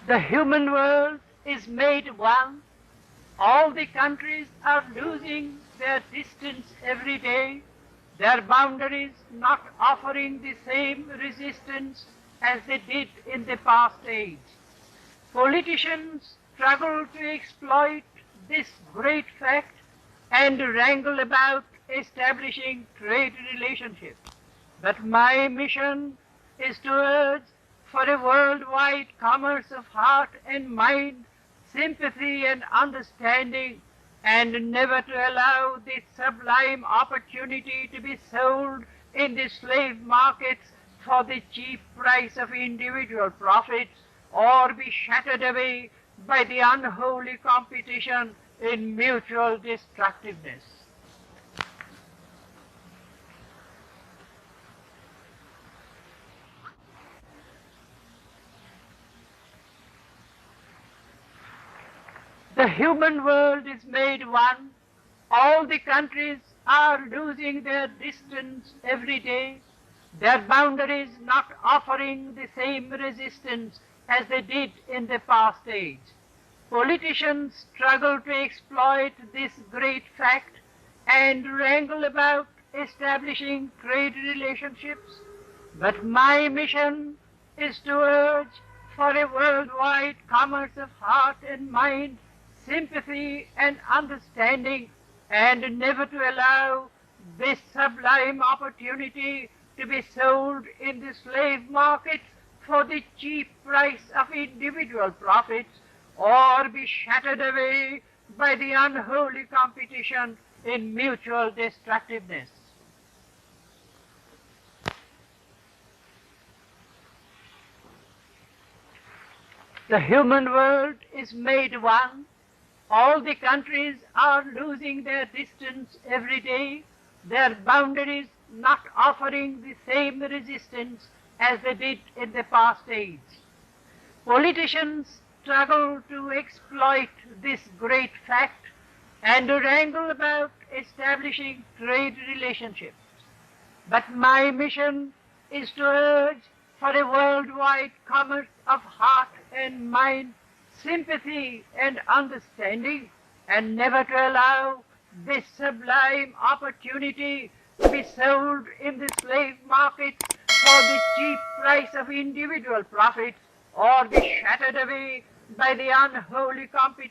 The human world is made one. All the countries are losing their distance every day, their boundaries not offering the same resistance as they did in the past age. Politicians struggle to exploit this great fact and wrangle about establishing trade relationships. But my mission is to urge for a worldwide commerce of heart and mind, sympathy and understanding, and never to allow this sublime opportunity to be sold in the slave markets for the cheap price of individual profits, or be shattered away by the unholy competition in mutual destructiveness. The human world is made one. All the countries are losing their distance every day, their boundaries not offering the same resistance as they did in the past age. Politicians struggle to exploit this great fact and wrangle about establishing trade relationships, but my mission is to urge for a worldwide commerce of heart and mind, sympathy and understanding, and never to allow this sublime opportunity to be sold in the slave markets for the cheap price of individual profits, or be shattered away by the unholy competition in mutual destructiveness. The human world is made one. All the countries are losing their distance every day, their boundaries not offering the same resistance as they did in the past age. Politicians struggle to exploit this great fact and wrangle about establishing trade relationships. But my mission is to urge for a worldwide commerce of heart and mind, sympathy and understanding, and never to allow this sublime opportunity to be sold in the slave market for the cheap price of individual profits, or be shattered away by the unholy competition